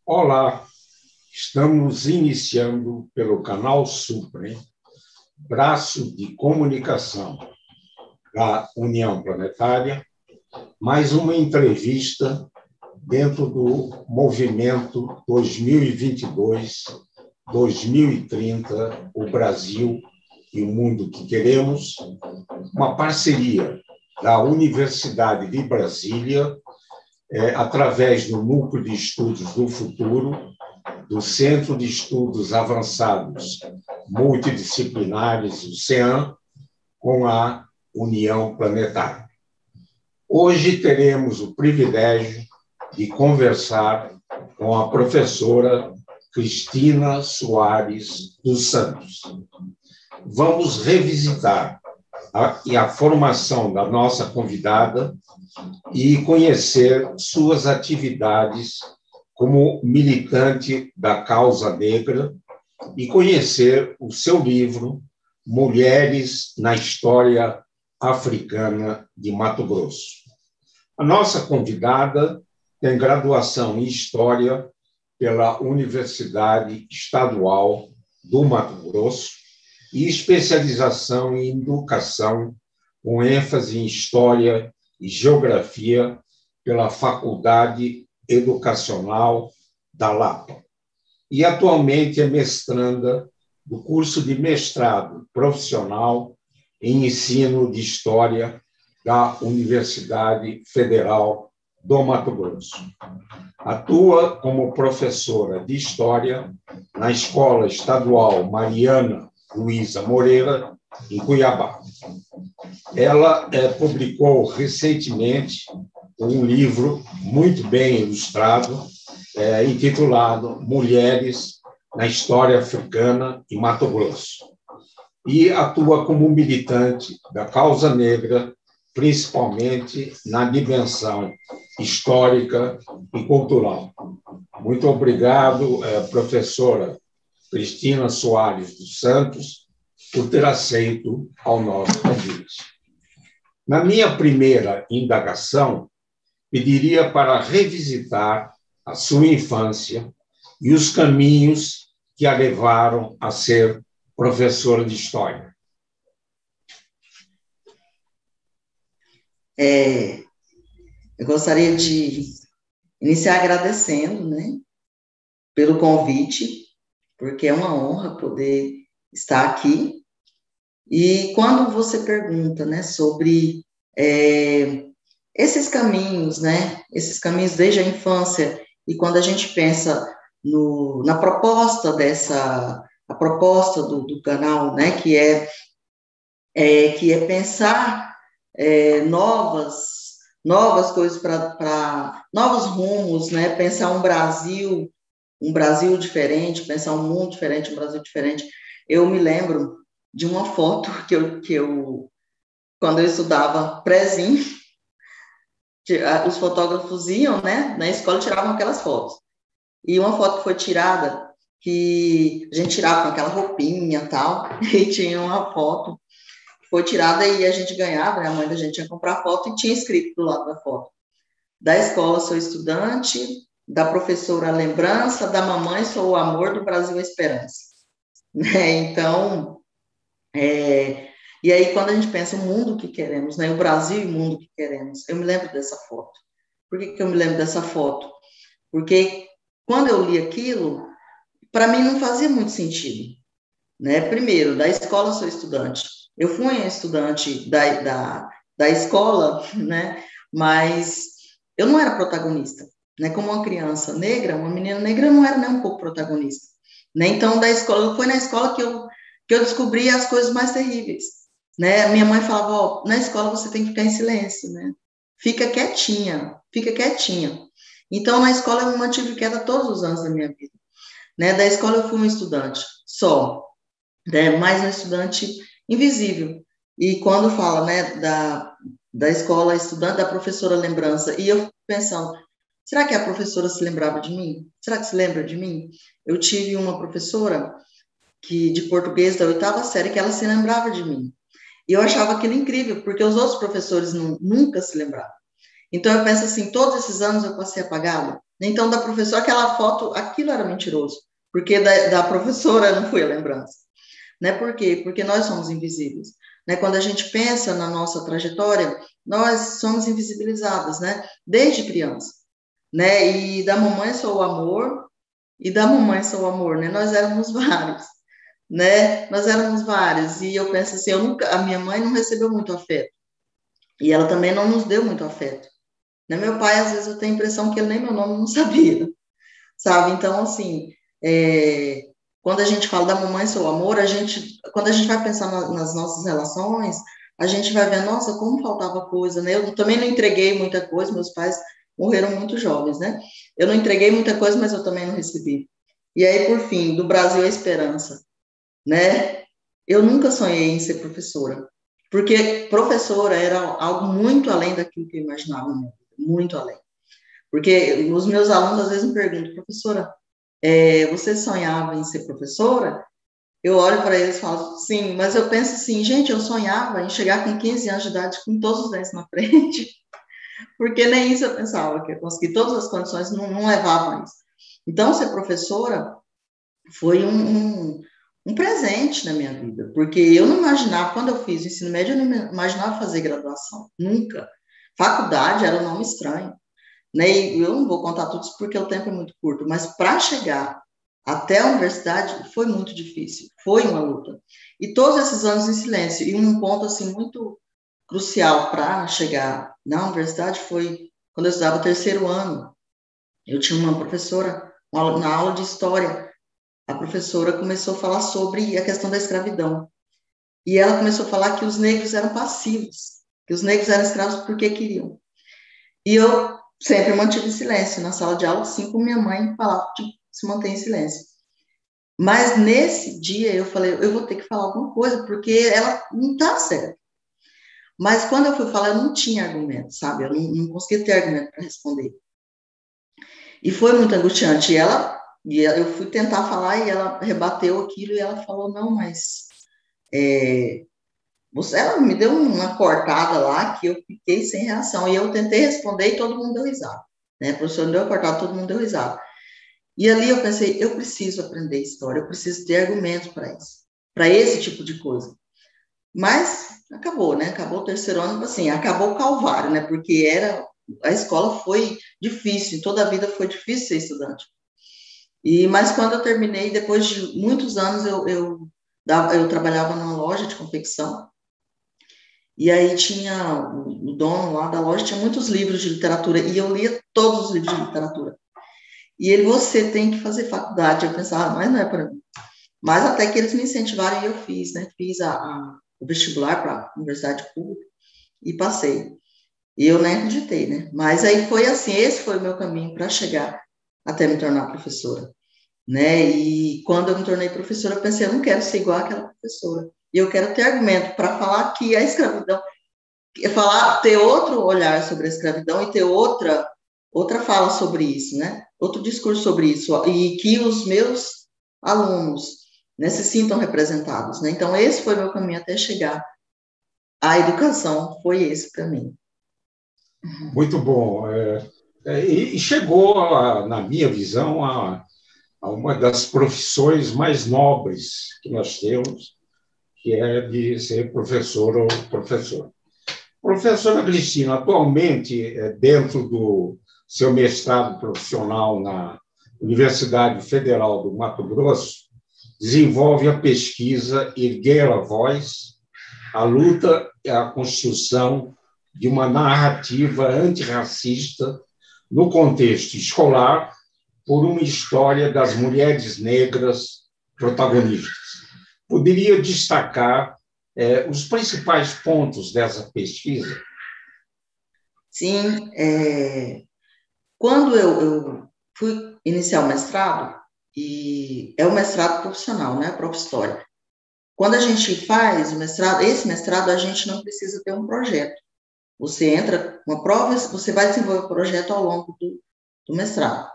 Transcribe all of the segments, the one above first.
Olá, estamos iniciando pelo canal Suprem, braço de comunicação da União Planetária, mais uma entrevista dentro do movimento 2022-2030, o Brasil e o mundo que queremos, uma parceria da Universidade de Brasília, através do Núcleo de Estudos do Futuro, do Centro de Estudos Avançados Multidisciplinares, o CEAM, com a União Planetária. Hoje teremos o privilégio de conversar com a professora Cristina Soares dos Santos. Vamos revisitar a formação da nossa convidada e conhecer suas atividades como militante da causa negra e conhecer o seu livro Mulheres na História Africana de Mato Grosso. A nossa convidada tem graduação em História pela Universidade Estadual do Mato Grosso e especialização em Educação, com ênfase em História e Geografia pela Faculdade Educacional da Lapa. E atualmente é mestranda do curso de mestrado profissional em Ensino de História da Universidade Federal do Mato Grosso. Atua como professora de História na Escola Estadual Mariana Luiza Moreira, em Cuiabá. Ela publicou recentemente um livro muito bem ilustrado, intitulado Mulheres na História Africana e Mato Grosso. E atua como militante da causa negra, principalmente na dimensão histórica e cultural. Muito obrigado, professora Cristina Soares dos Santos, por ter aceito ao nosso convite. Na minha primeira indagação, pediria para revisitar a sua infância e os caminhos que a levaram a ser professora de História. Eu gostaria de iniciar agradecendo, pelo convite, porque é uma honra poder estar aqui. E quando você pergunta, sobre esses caminhos, esses caminhos desde a infância, e quando a gente pensa na proposta a proposta do canal, que é pensar novas coisas para novos rumos, pensar um Brasil diferente, pensar um mundo diferente, um Brasil diferente. Eu me lembro de uma foto que eu quando eu estudava prézinho, os fotógrafos iam, na escola, tiravam aquelas fotos. E uma foto que foi tirada, que a gente tirava com aquela roupinha e tal, e tinha uma foto que foi tirada e a gente ganhava, a mãe da gente ia comprar foto e tinha escrito do lado da foto: da escola sou estudante, da professora lembrança, da mamãe sou o amor, do Brasil a esperança. Então, e aí quando a gente pensa o mundo que queremos, o Brasil e o mundo que queremos, eu me lembro dessa foto. Por que eu me lembro dessa foto? Porque quando eu li aquilo, para mim não fazia muito sentido. Primeiro, da escola sou estudante. Eu fui estudante da escola, mas eu não era protagonista. Como uma criança negra, uma menina negra, eu não era nem um pouco protagonista. Então, da escola, foi na escola que eu descobri as coisas mais terríveis. Minha mãe falava: na escola você tem que ficar em silêncio, fica quietinha. Então, na escola eu me mantive quieta todos os anos da minha vida. Da escola eu fui um estudante só, mas um estudante invisível. E quando fala, da escola estudante, da professora lembrança, e eu pensando: será que a professora se lembrava de mim? Será que se lembra de mim? Eu tive uma professora de português da 8ª série que ela se lembrava de mim. E eu achava aquilo incrível, porque os outros professores nunca se lembravam. Então, eu penso assim, todos esses anos eu passei apagada. Então, da professora, aquela foto, aquilo era mentiroso, porque da professora não foi a lembrança. Né? Por quê? Porque nós somos invisíveis. Né? Quando a gente pensa na nossa trajetória, nós somos invisibilizadas, né? Desde criança. Né? E da mamãe sou o amor, e da mamãe sou o amor, né? Nós éramos vários, né? Nós éramos vários. E eu penso assim, a minha mãe não recebeu muito afeto. E ela também não nos deu muito afeto. Né? Meu pai, às vezes, eu tenho a impressão que ele nem meu nome não sabia, sabe? Então, assim, quando a gente fala da mamãe seu amor, quando a gente vai pensar nas nossas relações, a gente vai ver, nossa, como faltava coisa, né? Eu também não entreguei muita coisa, meus pais morreram muito jovens, né? Eu não entreguei muita coisa, mas eu também não recebi. E aí, por fim, do Brasil à esperança, né? Eu nunca sonhei em ser professora, porque professora era algo muito além daquilo que eu imaginava, né? Muito além. Porque os meus alunos às vezes me perguntam, professora, você sonhava em ser professora? Eu olho para eles e falo, sim, mas eu penso assim, gente, eu sonhava em chegar com 15 anos de idade com todos os dentes na frente, porque nem isso eu pensava, que eu consegui, todas as condições não levavam a isso. Então, ser professora foi um presente na minha vida, porque eu não imaginava, quando eu fiz o ensino médio, eu não imaginava fazer graduação, nunca. Faculdade era um nome estranho, né? E eu não vou contar tudo isso porque o tempo é muito curto, mas para chegar até a universidade foi muito difícil, foi uma luta. E todos esses anos em silêncio. E um ponto assim muito crucial para chegar na universidade foi quando eu estudava o terceiro ano. Eu tinha uma professora, na aula de história, a professora começou a falar sobre a questão da escravidão. E ela começou a falar que os negros eram passivos, que os negros eram escravos porque queriam. E eu sempre mantive silêncio na sala de aula, assim como minha mãe falava de se manter em silêncio. Mas nesse dia eu falei, eu vou ter que falar alguma coisa, porque ela não está certa. Mas quando eu fui falar, eu não tinha argumento, sabe? Eu não conseguia ter argumento para responder. E foi muito angustiante. E eu fui tentar falar e ela rebateu aquilo e ela falou, não, mas ela me deu uma cortada lá que eu fiquei sem reação. E eu tentei responder e todo mundo deu risada. Né? O professor deu uma cortada, todo mundo deu risada. E ali eu pensei, eu preciso aprender história, eu preciso ter argumentos para isso, para esse tipo de coisa. Mas acabou, né? Acabou o terceiro ano, assim, acabou o calvário, né? Porque a escola foi difícil, toda a vida foi difícil ser estudante. Mas quando eu terminei, depois de muitos anos, eu trabalhava numa loja de confecção. E aí tinha o dono lá da loja, tinha muitos livros de literatura, e eu lia todos os livros de literatura. E ele, você tem que fazer faculdade. Eu pensava, mas não é para mim. Mas até que eles me incentivaram e eu fiz, né? Fiz o vestibular para a universidade pública e passei. E eu nem acreditei, né? Mas aí foi assim, esse foi o meu caminho para chegar até me tornar professora, né? E quando eu me tornei professora, eu pensei, eu não quero ser igual àquela professora. E eu quero ter argumento para falar que a escravidão, ter outro olhar sobre a escravidão e ter outra fala sobre isso, né? Outro discurso sobre isso, e que os meus alunos, né, se sintam representados, né? Então, esse foi meu caminho até chegar à educação, foi esse para mim. Muito bom. E chegou, na minha visão, a uma das profissões mais nobres que nós temos, que é de ser professor ou professor. Professora Cristina, atualmente, dentro do seu mestrado profissional na Universidade Federal do Mato Grosso, desenvolve a pesquisa Erguer a Voz, a luta e a construção de uma narrativa antirracista no contexto escolar por uma história das mulheres negras protagonistas. Poderia destacar os principais pontos dessa pesquisa? Sim, quando eu fui iniciar o mestrado, e é o mestrado profissional, né, Prof. História. Quando a gente faz o mestrado, esse mestrado, a gente não precisa ter um projeto. Você entra com uma prova, você vai desenvolver o projeto ao longo do mestrado.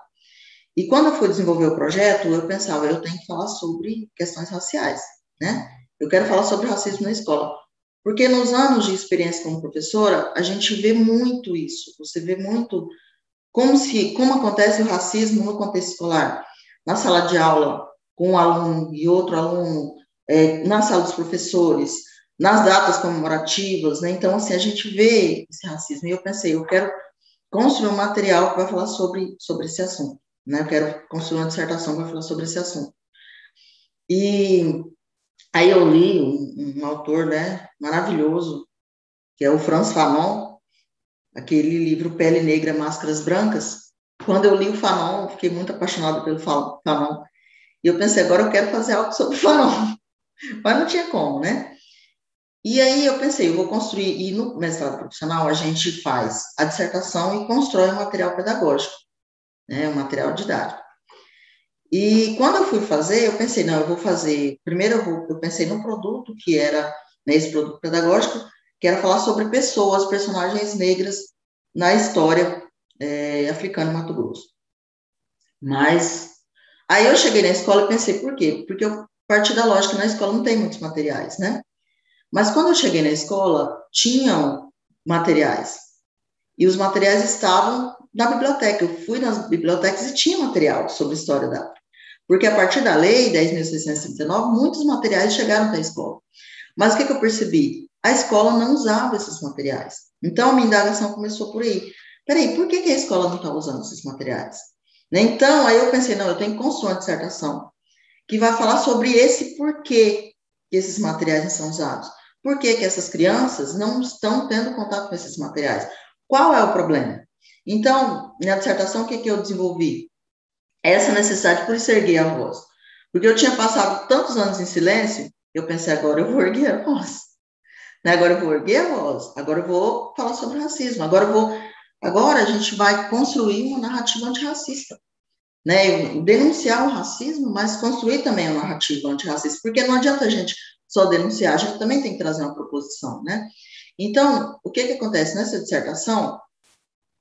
E quando eu fui desenvolver o projeto, eu pensava, eu tenho que falar sobre questões raciais, né? Eu quero falar sobre racismo na escola. Porque nos anos de experiência como professora, a gente vê muito isso. Você vê muito como acontece o racismo no contexto escolar, na sala de aula, com um aluno e outro aluno, na sala dos professores, nas datas comemorativas, né? Então, assim, a gente vê esse racismo. E eu pensei, eu quero construir um material que vai falar sobre esse assunto, né? Eu quero construir uma dissertação que vai falar sobre esse assunto. E aí eu li um autor, né, maravilhoso, que é o Frantz Fanon, aquele livro Pele Negra, Máscaras Brancas. Quando eu li o Fanon, eu fiquei muito apaixonada pelo Fanon. E eu pensei, agora eu quero fazer algo sobre o Fanon. Mas não tinha como, né? E aí eu pensei, eu vou construir, e no mestrado profissional a gente faz a dissertação e constrói um material pedagógico, né, um material didático. E quando eu fui fazer, eu pensei, não, eu vou fazer, primeiro eu pensei no produto, que era, né, esse produto pedagógico, que era falar sobre pessoas, personagens negras na história africana em Mato Grosso. Mas, aí eu cheguei na escola e pensei, por quê? Porque eu parti da lógica que na escola não tem muitos materiais, né? Mas quando eu cheguei na escola, tinham materiais. E os materiais estavam na biblioteca. Eu fui nas bibliotecas e tinha material sobre a história da África. Porque a partir da lei 10.639, muitos materiais chegaram para a escola. Mas o que eu percebi? A escola não usava esses materiais. Então, a minha indagação começou por aí. Peraí, por que a escola não está usando esses materiais? Então, aí eu pensei, não, eu tenho que construir uma dissertação que vai falar sobre esse porquê que esses materiais não são usados. Por que essas crianças não estão tendo contato com esses materiais? Qual é o problema? Então, na dissertação, o que eu desenvolvi? Essa necessidade por isso erguer a voz. Porque eu tinha passado tantos anos em silêncio, eu pensei, agora eu vou erguer a voz. Agora eu vou erguer a voz, agora eu vou falar sobre racismo, agora a gente vai construir uma narrativa antirracista. Né, denunciar o racismo, mas construir também uma narrativa antirracista, porque não adianta a gente só denunciar, a gente também tem que trazer uma proposição, né? Então, o que acontece nessa dissertação?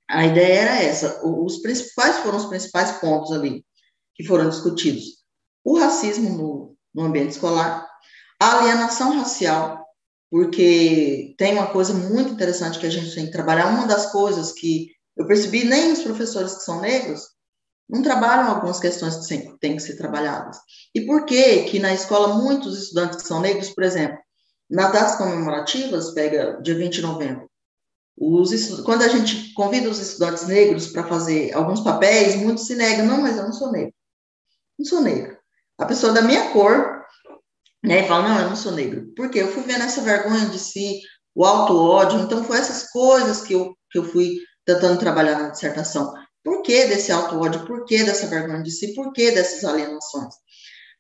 A ideia era essa, quais foram os principais pontos ali que foram discutidos? O racismo no ambiente escolar, a alienação racial, porque tem uma coisa muito interessante que a gente tem que trabalhar, uma das coisas que eu percebi, nem os professores que são negros não trabalham algumas questões que têm que ser trabalhadas. E por que na escola muitos estudantes que são negros, por exemplo, nas datas comemorativas, pega dia 20 de novembro, quando a gente convida os estudantes negros para fazer alguns papéis, muitos se negam, não, mas eu não sou negro. Não sou negro. A pessoa da minha cor, né, e fala, não, eu não sou negro. Por quê? Eu fui vendo essa vergonha de si, o auto-ódio, então foi essas coisas que eu fui tentando trabalhar na dissertação. Por que desse auto-ódio? Por que dessa vergonha de si? Por que dessas alienações?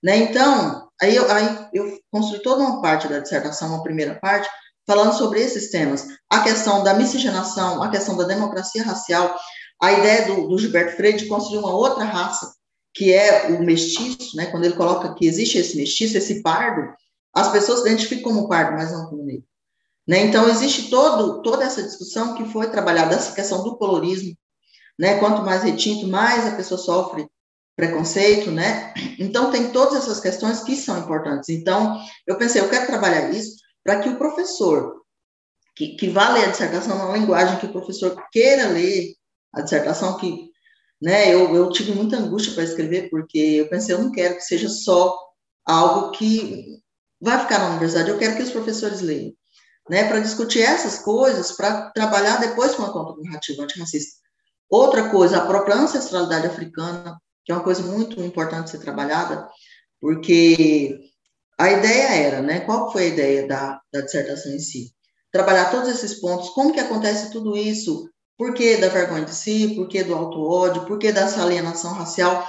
Né? Então, aí eu construí toda uma parte da dissertação, uma primeira parte, falando sobre esses temas. A questão da miscigenação, a questão da democracia racial, a ideia do Gilberto Freire de construir uma outra raça, que é o mestiço, né? Quando ele coloca que existe esse mestiço, esse pardo, as pessoas se identificam como pardo, mas não como negro. Né? Então, existe toda essa discussão que foi trabalhada, essa questão do colorismo, né? Quanto mais retinto, mais a pessoa sofre preconceito, né? Então, tem todas essas questões que são importantes. Então, eu pensei, eu quero trabalhar isso para que o professor, que vá ler a dissertação na linguagem que o professor queira ler a dissertação, que, né, eu tive muita angústia para escrever, porque eu pensei, eu não quero que seja só algo que vai ficar na universidade, eu quero que os professores leiam, né, para discutir essas coisas, para trabalhar depois com a contra-narrativa antirracista. Outra coisa, a própria ancestralidade africana, que é uma coisa muito importante ser trabalhada, porque a ideia era, né, qual foi a ideia da dissertação em si? Trabalhar todos esses pontos, como que acontece tudo isso, por que da vergonha de si, por que do auto-ódio, por que dessa alienação racial,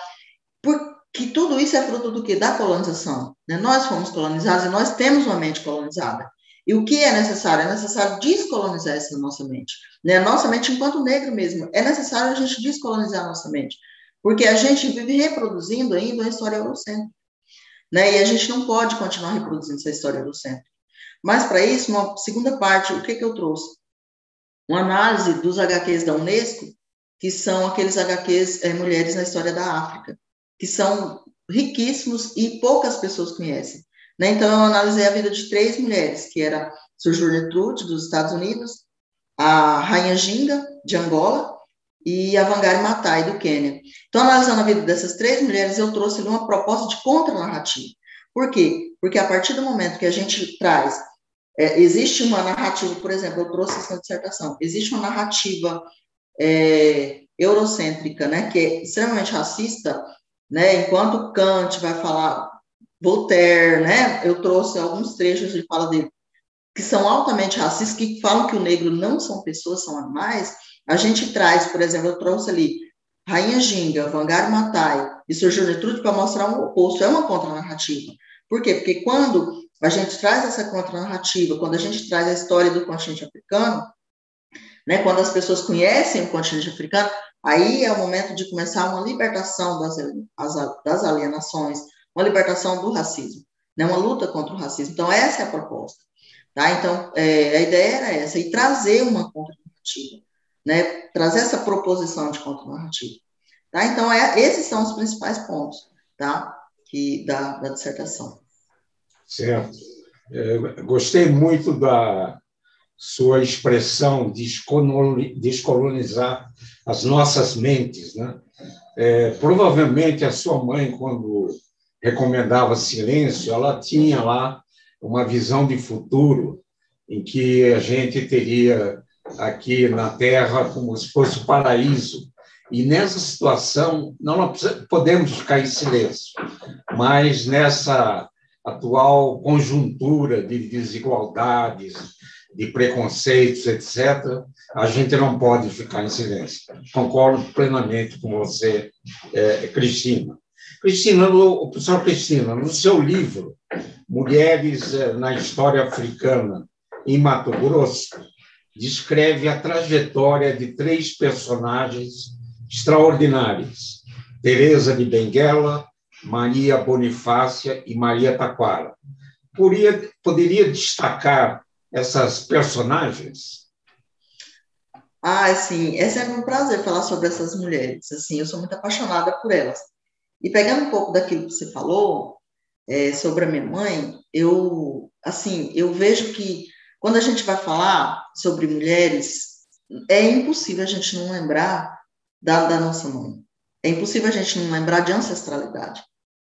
porque tudo isso é fruto do quê? Da colonização. Né? Nós fomos colonizados e nós temos uma mente colonizada. E o que é necessário? É necessário descolonizar essa nossa mente. Né? Nossa mente, enquanto negro mesmo, é necessário a gente descolonizar a nossa mente. Porque a gente vive reproduzindo ainda a história eurocêntrica. Né? E a gente não pode continuar reproduzindo essa história eurocêntrica. Mas, para isso, uma segunda parte, o que eu trouxe? Uma análise dos HQs da Unesco, que são aqueles HQs Mulheres na História da África, que são riquíssimos e poucas pessoas conhecem. Né? Então, eu analisei a vida de 3 mulheres, que era Sojourner Truth, dos Estados Unidos, a Rainha Ginga, de Angola, e a Wangari Maathai, do Quênia. Então, analisando a vida dessas 3 mulheres, eu trouxe ali uma proposta de contranarrativa. Por quê? Porque a partir do momento que a gente traz, existe uma narrativa, por exemplo, eu trouxe essa dissertação, existe uma narrativa eurocêntrica, né, que é extremamente racista, né, enquanto Kant vai falar, Voltaire, né, eu trouxe alguns trechos de fala dele, que são altamente racistas, que falam que o negro não são pessoas, são animais. A gente traz, por exemplo, eu trouxe ali Rainha Ginga, Wangari Maathai e Sr. Gertrude para mostrar um oposto, é uma contranarrativa. Por quê? Porque quando a gente traz essa contranarrativa, quando a gente traz a história do continente africano, né, quando as pessoas conhecem o continente africano, aí é o momento de começar uma libertação das alienações, uma libertação do racismo, né, uma luta contra o racismo. Então, essa é a proposta. Tá? Então, a ideia era essa, e trazer uma contranarrativa, né? Trazer essa proposição de contranarrativa. Tá? Então, esses são os principais pontos, tá? Da dissertação. Certo. Gostei muito da sua expressão descolonizar as nossas mentes, né? Provavelmente a sua mãe, quando recomendava silêncio, ela tinha lá uma visão de futuro em que a gente teria aqui na Terra como se fosse o paraíso. E nessa situação, não podemos ficar em silêncio, mas nessa atual conjuntura de desigualdades, de preconceitos, etc., a gente não pode ficar em silêncio. Concordo plenamente com você, Cristina. Professora Cristina, no seu livro, Mulheres na História Africana, em Mato Grosso, descreve a trajetória de 3 personagens extraordinárias: Teresa de Benguela, Maria Bonifácia e Maria Taquara. Poderia destacar essas personagens? Sim, é sempre um prazer falar sobre essas mulheres. Assim, eu sou muito apaixonada por elas. E pegando um pouco daquilo que você falou sobre a minha mãe, eu vejo que quando a gente vai falar sobre mulheres, é impossível a gente não lembrar da nossa mãe. É impossível a gente não lembrar de ancestralidade.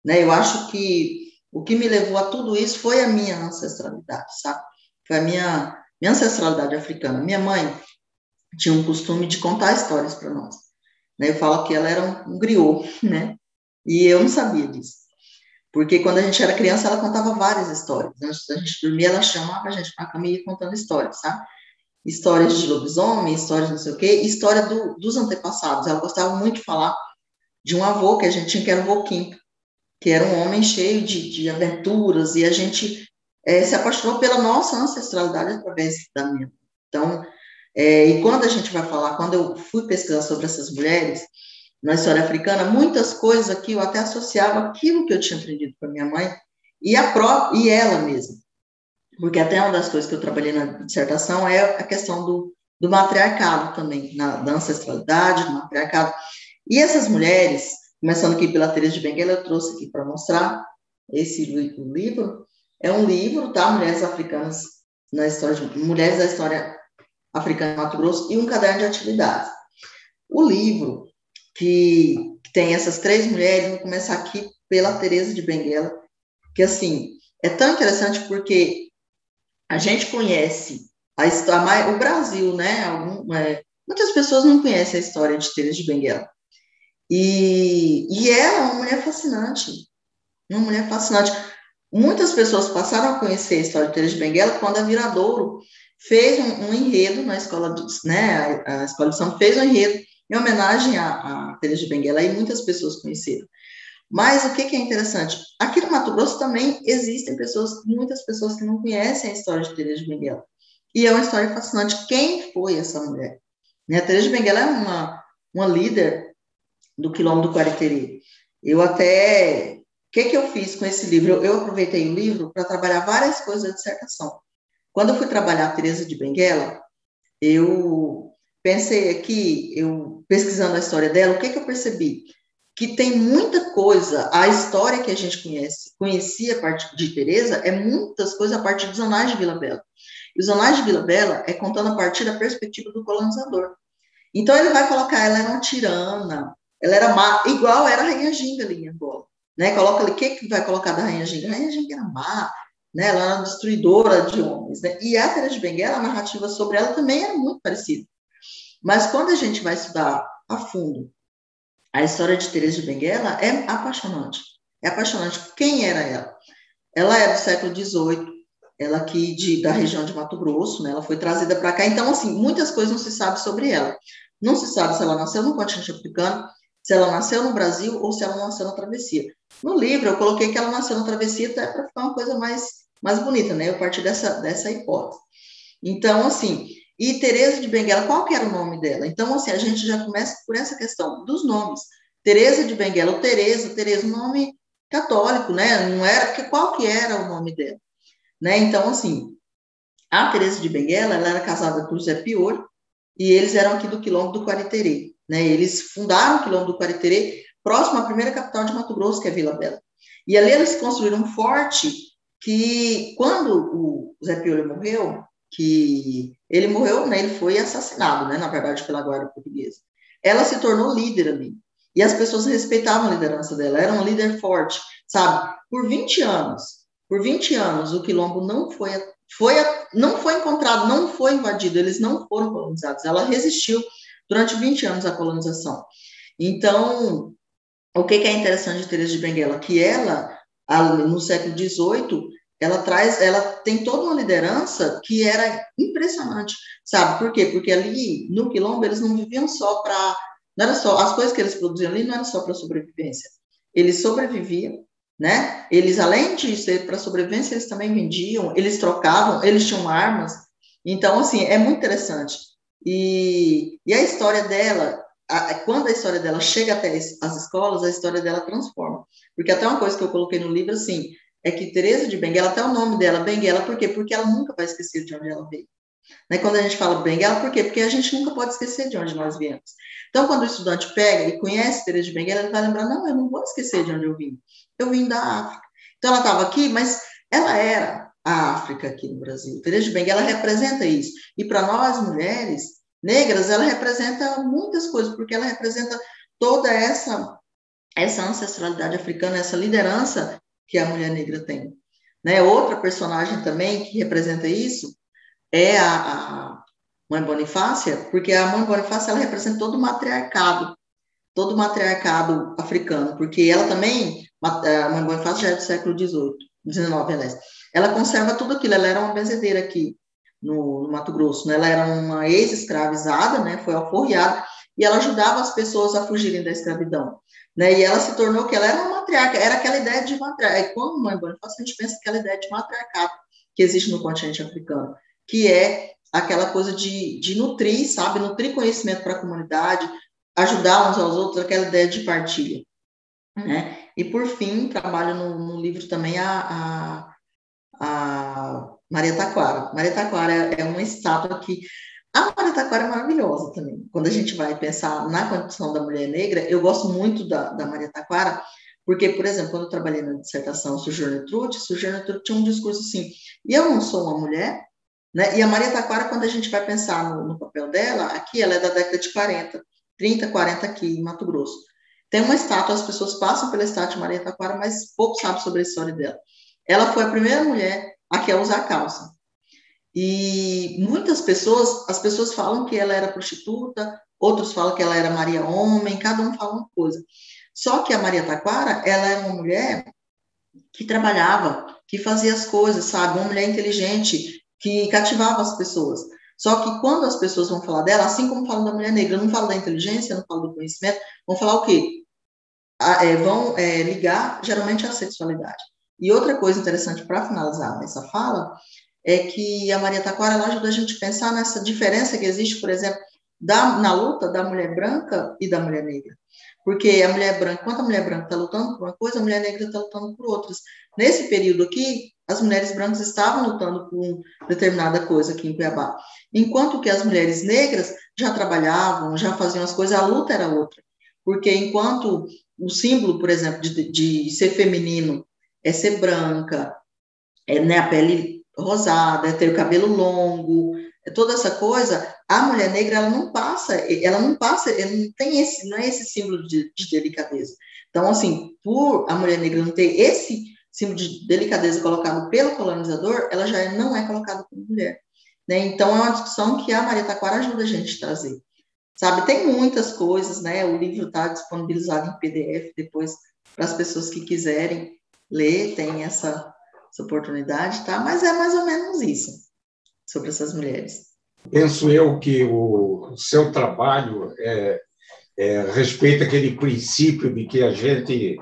Né? Eu acho que o que me levou a tudo isso foi a minha ancestralidade, sabe? Foi a minha ancestralidade africana. Minha mãe tinha um costume de contar histórias para nós. Né? Eu falo que ela era um griot, né? E eu não sabia disso. Porque quando a gente era criança, ela contava várias histórias. Antes da gente dormir, ela chamava a gente para a cama e ia contando histórias, sabe? Histórias de lobisomem, histórias não sei o quê, história dos antepassados. Ela gostava muito de falar de um avô que a gente tinha, que era o vô Quinto, que era um homem cheio de aventuras, e a gente se apaixonou pela nossa ancestralidade através da minha. Então, e quando a gente vai falar, quando eu fui pesquisar sobre essas mulheres, na história africana, muitas coisas aqui eu até associava aquilo que eu tinha aprendido com a minha mãe e ela mesma. Porque até uma das coisas que eu trabalhei na dissertação é a questão do matriarcado também, da ancestralidade, do matriarcado. E essas mulheres, começando aqui pela Teresa de Benguela, eu trouxe aqui para mostrar esse livro. É um livro, tá? Mulheres africanas na história Mulheres da História Africana do Mato Grosso, e um caderno de atividades. O livro que tem essas 3 mulheres, vou começar aqui pela Teresa de Benguela, que, assim, é tão interessante porque a gente conhece a história, o Brasil, né? Muitas pessoas não conhecem a história de Teresa de Benguela. E ela é uma mulher fascinante, uma mulher fascinante. Muitas pessoas passaram a conhecer a história de Teresa de Benguela quando a Viradouro fez um enredo na escola, né? A Escola de Samba fez um enredo em homenagem a Teresa de Benguela, e muitas pessoas conheceram. Mas o que é interessante? Aqui no Mato Grosso também existem muitas pessoas que não conhecem a história de Teresa de Benguela. E é uma história fascinante. Quem foi essa mulher? A Teresa de Benguela é uma líder do Quilombo do Quariterê. O que eu fiz com esse livro? Eu aproveitei o livro para trabalhar várias coisas da dissertação. Quando eu fui trabalhar a Teresa de Benguela, eu pensei aqui, pesquisando a história dela, o que eu percebi? Que tem muita coisa, a história que a gente conhecia a partir de Teresa, é muitas coisas a partir dos Anais de Vila Bela. E os Anais de Vila Bela é contando a partir da perspectiva do colonizador. Então ele vai colocar, ela era uma tirana, ela era má, igual era a Rainha Ginga ali em Angola, né? Coloca ali, o que vai colocar da Rainha Ginga? A Rainha Ginga era má, né? Ela era uma destruidora de homens, né? E a Teresa de Benguela, a narrativa sobre ela também era muito parecida. Mas quando a gente vai estudar a fundo a história de Teresa de Benguela, é apaixonante. É apaixonante. Quem era ela? Ela é do século XVIII, ela aqui da região de Mato Grosso, né? Ela foi trazida para cá. Então, assim, muitas coisas não se sabe sobre ela. Não se sabe se ela nasceu no continente africano, se ela nasceu no Brasil ou se ela nasceu na travessia. No livro, eu coloquei que ela nasceu na travessia até para ficar uma coisa mais bonita, né? Eu parti dessa hipótese. Então, assim, e Teresa de Benguela, qual que era o nome dela? Então, assim, a gente já começa por essa questão dos nomes. Teresa de Benguela, ou Teresa, nome católico, né? Não era, porque qual que era o nome dela? Né? Então, assim, a Teresa de Benguela, ela era casada com José Pior, e eles eram aqui do Quilombo do Quariterê, né? Eles fundaram o Quilombo do Quariterê, próximo à primeira capital de Mato Grosso, que é Vila Bela. E ali eles construíram um forte que, quando o Zé Pior morreu, que ele morreu, né? Ele foi assassinado, né? Na verdade, pela guarda portuguesa. Ela se tornou líder ali. E as pessoas respeitavam a liderança dela, era uma líder forte, sabe? Por 20 anos, o Quilombo não foi encontrado, não foi invadido, eles não foram colonizados. Ela resistiu durante 20 anos à colonização. Então, o que é interessante de Teresa de Benguela? Que ela, no século XVIII, ela tem toda uma liderança que era impressionante, sabe? Por quê? Porque ali, no Quilombo, eles não viviam só para... Não era só, as coisas que eles produziam ali não era só para sobrevivência. Eles sobreviviam, né? Eles, além de ser para sobrevivência, eles também vendiam, eles trocavam, eles tinham armas. Então, assim, é muito interessante. E a história dela, quando a história dela chega até as escolas, a história dela transforma. Porque até uma coisa que eu coloquei no livro, assim, é que Teresa de Benguela, até o nome dela, Benguela, por quê? Porque ela nunca vai esquecer de onde ela veio. Né? Quando a gente fala Benguela, por quê? Porque a gente nunca pode esquecer de onde nós viemos. Então, quando o estudante pega e conhece Teresa de Benguela, ele vai lembrar, não, eu não vou esquecer de onde eu vim. Eu vim da África. Então, ela estava aqui, mas ela era a África aqui no Brasil. Teresa de Benguela representa isso. E para nós, mulheres negras, ela representa muitas coisas, porque ela representa toda essa ancestralidade africana, essa liderança que a mulher negra tem. Né? Outra personagem também que representa isso é a Mãe Bonifácia, porque a Mãe Bonifácia ela representa todo o matriarcado africano, porque ela também, a Mãe Bonifácia já é do século XVIII, XIX, aliás, ela conserva tudo aquilo, ela era uma benzedeira aqui no Mato Grosso, né? Ela era uma ex-escravizada, né? Foi alforriada, e ela ajudava as pessoas a fugirem da escravidão. Né? E ela se tornou que ela era uma matriarca, era aquela ideia de matriarca. E quando Mãe Bonifácia, a gente pensa aquela ideia de matriarcado que existe no continente africano, que é aquela coisa de nutrir, sabe? Nutrir conhecimento para a comunidade, ajudar uns aos outros, aquela ideia de partilha. Né? E, por fim, trabalho no livro também a Maria Taquara. Maria Taquara é uma estátua que... A Maria Taquara é maravilhosa também. Quando a gente vai pensar na condição da mulher negra, eu gosto muito da Maria Taquara, porque, por exemplo, quando eu trabalhei na dissertação Sojourner Truth tinha um discurso assim, e eu não sou uma mulher, né? E a Maria Taquara, quando a gente vai pensar no papel dela, aqui ela é da década de 40, 30, 40 aqui em Mato Grosso. Tem uma estátua, as pessoas passam pela estátua de Maria Taquara, mas pouco sabem sobre a história dela. Ela foi a primeira mulher a usar calça. E muitas pessoas, as pessoas falam que ela era prostituta, outros falam que ela era Maria Homem, cada um fala uma coisa. Só que a Maria Taquara, ela é uma mulher que trabalhava, que fazia as coisas, sabe? Uma mulher inteligente, que cativava as pessoas. Só que quando as pessoas vão falar dela, assim como falam da mulher negra, não falam da inteligência, não falam do conhecimento, vão falar o quê? Vão ligar, geralmente, à sexualidade. E outra coisa interessante para finalizar essa fala é que a Maria Taquara ela ajuda a gente a pensar nessa diferença que existe, por exemplo, na luta da mulher branca e da mulher negra. Porque a mulher branca, enquanto a mulher branca está lutando por uma coisa, a mulher negra está lutando por outras. Nesse período aqui, as mulheres brancas estavam lutando por determinada coisa aqui em Cuiabá. Enquanto que as mulheres negras já trabalhavam, já faziam as coisas, a luta era outra. Porque enquanto o símbolo, por exemplo, de ser feminino é ser branca, né, a pele rosada, é ter o cabelo longo, toda essa coisa, a mulher negra ela não passa, ela não tem esse, não é esse símbolo de delicadeza. Então, assim, por a mulher negra não ter esse símbolo de delicadeza colocado pelo colonizador, ela já não é colocada como mulher. Né? Então, é uma discussão que a Maria Taquara ajuda a gente a trazer. Sabe, tem muitas coisas, né? O livro está disponibilizado em PDF depois para as pessoas que quiserem ler, tem essa oportunidade, tá? Mas é mais ou menos isso sobre essas mulheres. Penso eu que o seu trabalho respeita aquele princípio de que a gente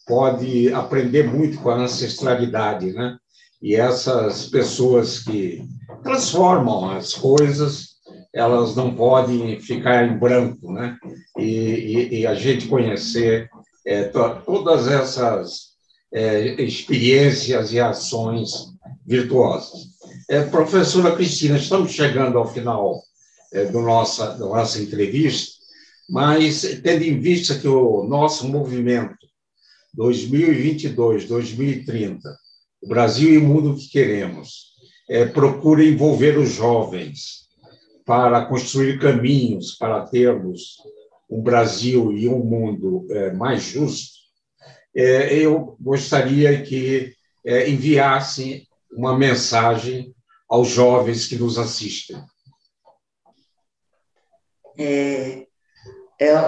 pode aprender muito com a ancestralidade, né? E essas pessoas que transformam as coisas, elas não podem ficar em branco, né? E a gente conhecer todas essas experiências e ações virtuosas. Professora Cristina, estamos chegando ao final da nossa entrevista, mas tendo em vista que o nosso movimento 2022, 2030, o Brasil e o mundo que queremos, procura envolver os jovens para construir caminhos para termos um Brasil e um mundo mais justo, eu gostaria que enviasse uma mensagem aos jovens que nos assistem. É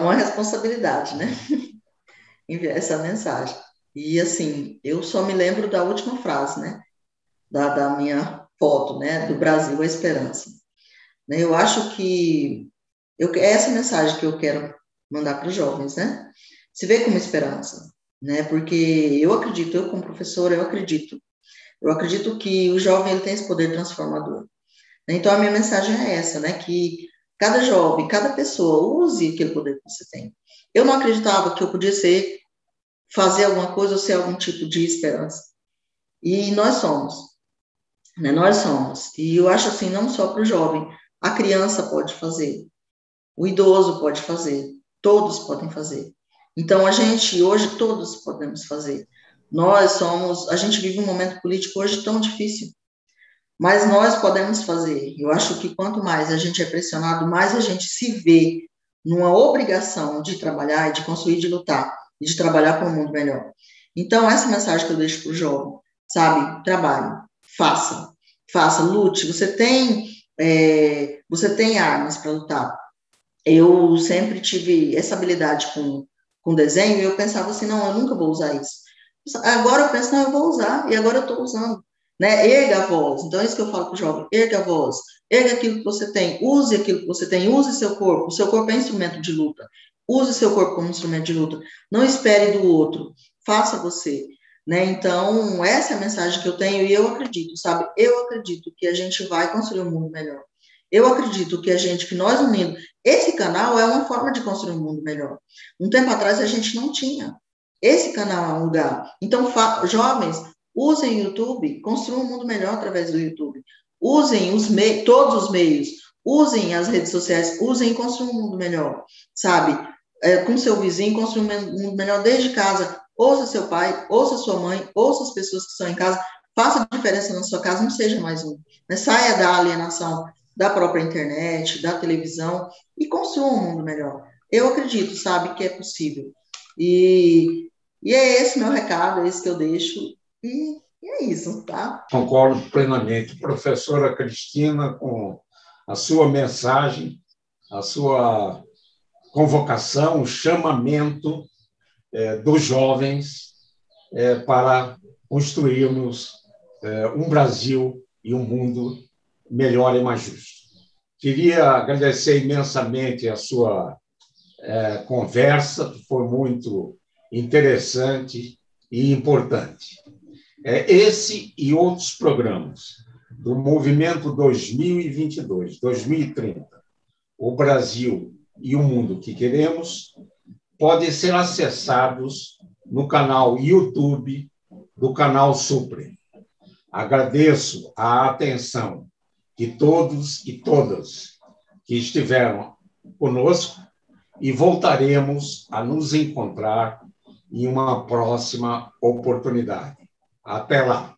uma responsabilidade, né? Enviar essa mensagem. E, assim, eu só me lembro da última frase, né? Da minha foto, né? Do Brasil, a esperança. Eu acho que é essa mensagem que eu quero mandar para os jovens, né? Se vê como esperança, né? Porque eu acredito, eu como professora, eu acredito que o jovem ele tem esse poder transformador. Então, a minha mensagem é essa, né? Que cada jovem, cada pessoa use aquele poder que você tem. Eu não acreditava que eu podia fazer alguma coisa ou ser algum tipo de esperança. E nós somos, né? Nós somos. E eu acho assim, não só para o jovem, a criança pode fazer, o idoso pode fazer, todos podem fazer. Então, hoje, todos podemos fazer. A gente vive um momento político hoje tão difícil, mas nós podemos fazer. Eu acho que quanto mais a gente é pressionado, mais a gente se vê numa obrigação de trabalhar, e de construir, de lutar, e de trabalhar para um mundo melhor. Então, essa mensagem que eu deixo para o jovem, sabe? Trabalhe, faça, lute. Você tem armas para lutar. Eu sempre tive essa habilidade com desenho e eu pensava assim, não, eu nunca vou usar isso. Agora eu penso, não, eu vou usar, e agora eu estou usando. Né? Erga a voz. Então, é isso que eu falo para o jovem, erga a voz, erga aquilo que você tem, use aquilo que você tem, use seu corpo. O seu corpo é instrumento de luta. Use seu corpo como instrumento de luta. Não espere do outro, faça você. Né? Então, essa é a mensagem que eu tenho e eu acredito, sabe? Eu acredito que a gente vai construir um mundo melhor. Eu acredito que nós unindo, esse canal é uma forma de construir um mundo melhor. Um tempo atrás a gente não tinha. Esse canal é um lugar. Então, jovens, usem o YouTube, construam um mundo melhor através do YouTube. Usem todos os meios, usem as redes sociais, usem e construam um mundo melhor, sabe? Com seu vizinho, construam um mundo melhor desde casa. Ouça seu pai, ouça sua mãe, ouça as pessoas que estão em casa, faça a diferença na sua casa, não seja mais um. Né? Saia da alienação da própria internet, da televisão e construa um mundo melhor. Eu acredito, sabe, que é possível. E é esse meu recado, é esse que eu deixo. E é isso, tá? Concordo plenamente. Professora Cristina, com a sua mensagem, a sua convocação, o chamamento dos jovens para construirmos um Brasil e um mundo melhor e mais justo. Queria agradecer imensamente a sua conversa, que foi muito interessante e importante. Esse e outros programas do Movimento 2022, 2030, o Brasil e o Mundo que Queremos, podem ser acessados no canal YouTube do canal Suprem. Agradeço a atenção de todos e todas que estiveram conosco e voltaremos a nos encontrar em uma próxima oportunidade. Até lá!